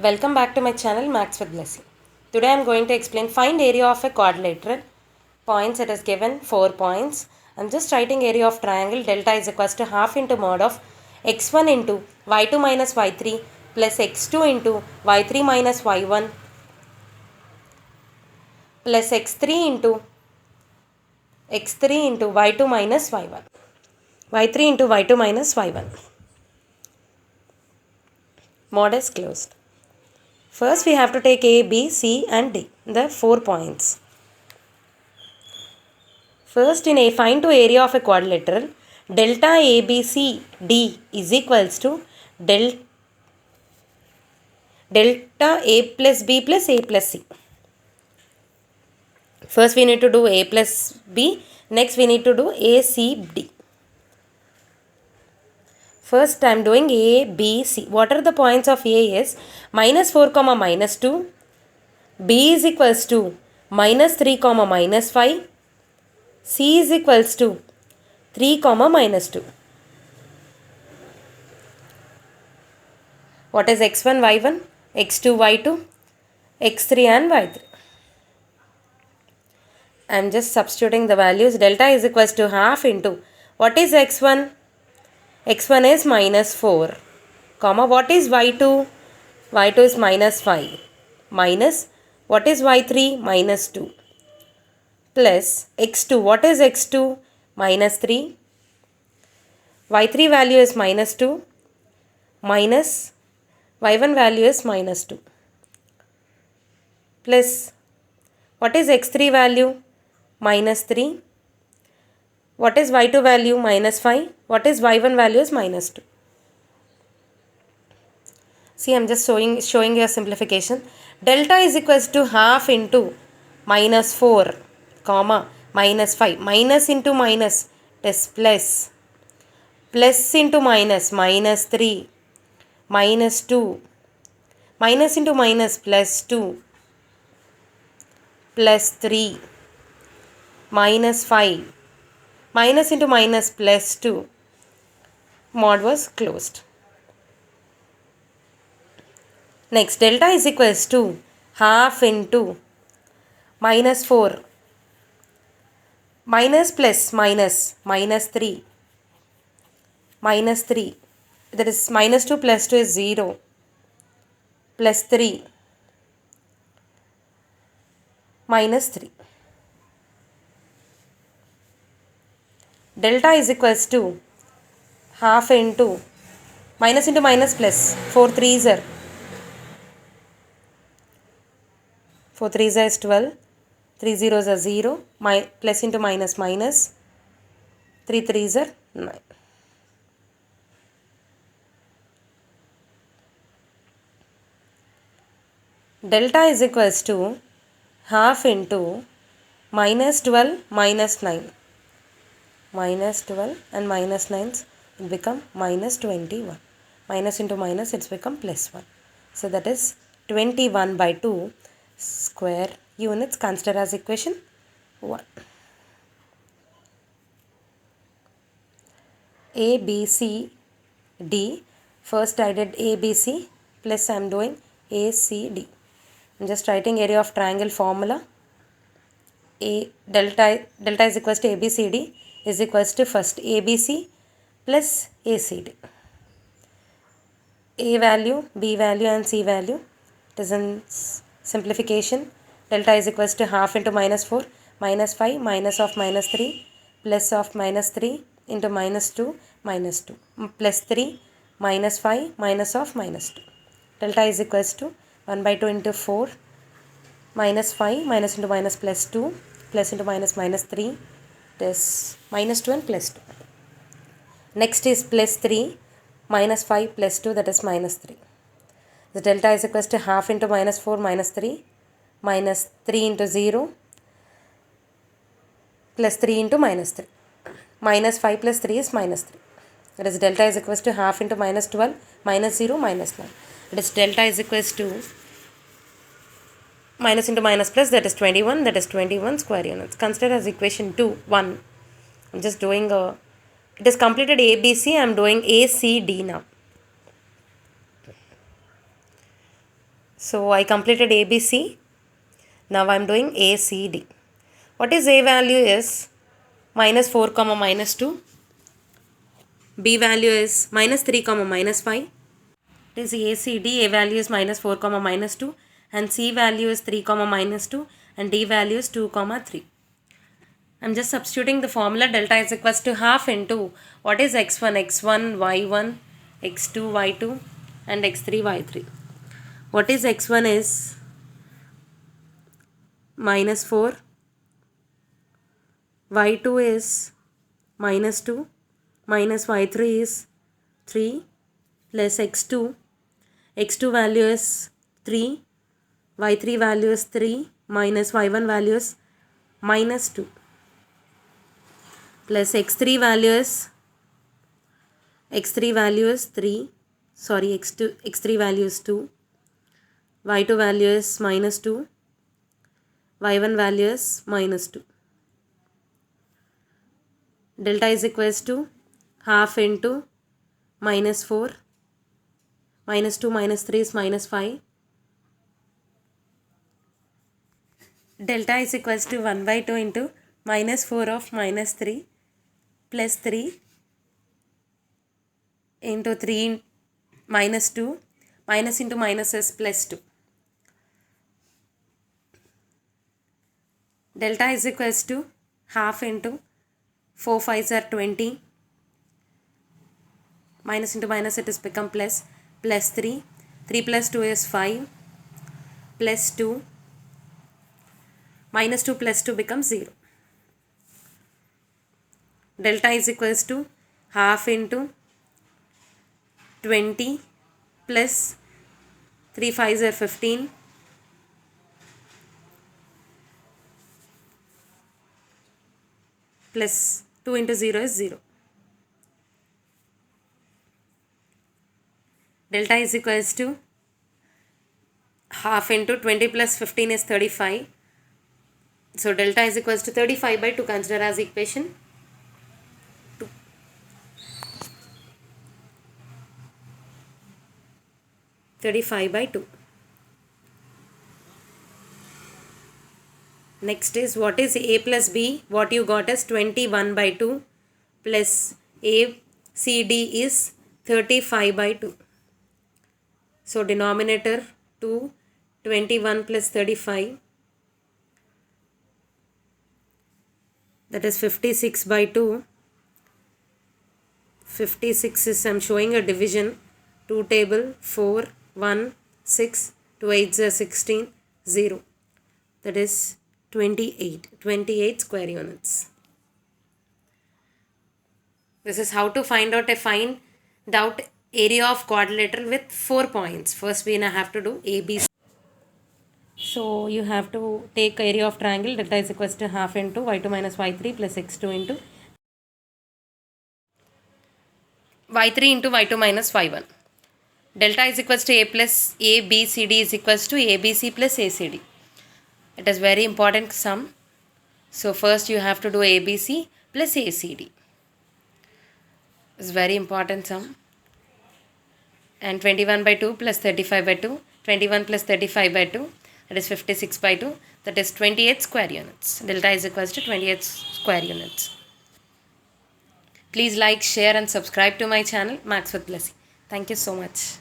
Welcome back to my channel Maths with Blessing. Today I am going to explain find area of a quadrilateral. Points it is given 4 points. I am just writing area of triangle delta is equals to half into mod of x1 into y2 minus y3 plus x2 into y3 minus y1 plus x3 into y2 minus y1. y3 into y2 minus y1. Mod is closed. First we have to take A, B, C and D, the 4 points. First in a find to area of a quadrilateral, delta ABCD is equals to delta A plus B plus A plus C. First we need to do A plus B, next we need to do A, C, D. First I am doing A, B, C. What are the points of A is minus 4 comma minus 2, B is equals to minus 3 comma minus 5, C is equals to 3 comma minus 2. What is x1, y1, x2, y2, x3 and y3? I am just substituting the values. Delta is equals to half into what is x1? x1 is minus 4, comma what is y2? y2 is minus 5, minus what is y3? minus 2, plus x2. What is x2? minus 3, y3 value is minus 2, minus y1 value is minus 2, plus what is x3 value? minus 3. What is y2 value? minus 5. What is y1 value is minus 2. See, I am just showing you a simplification. Delta is equals to half into minus 4, comma, minus 5. Minus into minus, it is plus. Plus into minus, minus 3, minus 2. Minus into minus, plus 2, plus 3, minus 5. Minus into minus, plus 2. Mod was closed. Next, delta is equals to half into minus 4, minus plus minus, minus 3, minus 3. That is minus 2 plus 2 is 0, plus 3, minus 3. Delta is equals to half into minus into minus plus 4 3s are 4 3s is 12, 3 zeros are 0, plus into minus minus 3 3s are 9. Delta is equals to half into minus 12 minus 9. Minus 12 and minus 9 will become minus 21. Minus into minus it's become plus 1. So that is 21 by 2 square units. Consider as equation 1. A, B, C, D. First I did A, B, C plus I am doing A, C, D. I am just writing area of triangle formula. Delta is equals to ABCD is equals to first ABC plus ACD. A value, B value and C value. It is in simplification. Delta is equals to half into minus 4, minus 5, minus of minus 3, plus of minus 3 into minus 2, minus 2, plus 3, minus 5, minus of minus 2. Delta is equals to 1 by 2 into 4, minus 5, minus into minus plus 2, plus into minus minus 3, it is minus 2 and plus 2. Next is plus 3, minus 5 plus 2, that is minus 3. The delta is equals to half into minus 4 minus 3, minus 3 into 0, plus 3 into minus 3. Minus 5 plus 3 is minus 3. That is delta is equals to half into minus 12, minus 0, minus 9. That is delta is equals to minus into minus plus, that is 21, that is 21 square units. Consider as equation 2, 1. I am just doing it is completed ABC, I am doing ACD now. So I completed ABC. Now I am doing ACD. What is A value is minus 4 comma minus 2. B value is minus 3 comma minus 5. It is ACD. A value is minus 4 comma minus 2 and C value is 3 comma minus 2 and D value is 2 comma 3. I'm just substituting the formula. Delta is equals to half into what is x1, y1, x2, y2 and x3, y3. What is x1 is minus 4, y2 is minus 2, minus y3 is 3 plus x2. x2 value is 3, y3 value is 3 minus y1 value is minus 2 plus x3 value is 3, sorry, x3 value is 2, y2 value is minus 2, y1 value is minus 2. Delta is equals to half into minus 4, minus 2 minus 3 is minus 5. Delta is equals to 1 by 2 into minus 4 of minus 3 plus 3 into 3 minus 2, minus into minus is plus 2. Delta is equals to half into 4 5s are 20, minus into minus it is become plus 3, 3 plus 2 is 5 plus 2, minus 2 plus 2 becomes 0. Delta is equals to half into 20 plus 3 5s are 15 plus 2 into 0 is 0. Delta is equals to half into 20 plus 15 is 35. So delta is equals to 35 by 2. Consider as equation 2. by 2. Next is what is A plus B? What you got is 21 by 2 plus ACD is 35 by 2. So denominator 2, 21 plus 35, that is 56 by 2. 56 is, I am showing a division, 2 table, 4, 1, 6, 2 8s are 16, 0. That is 28 square units. This is how to find out area of quadrilateral with 4 points. First we have to do ABC. So you have to take area of triangle. Delta is equals to half into y2 minus y3 plus x2 into y3 into y2 minus y1. Delta is equals to A plus ABCD is equals to ABC plus ACD. It is very important sum. So first you have to do ABC plus ACD. It's very important sum. And 21 by 2 plus 35 by 2. 21 plus 35 by 2. That is 56 by 2. That is 28 square units. Delta is equals to 28 square units. Please like, share and subscribe to my channel, Maths with Blessing. Thank you so much.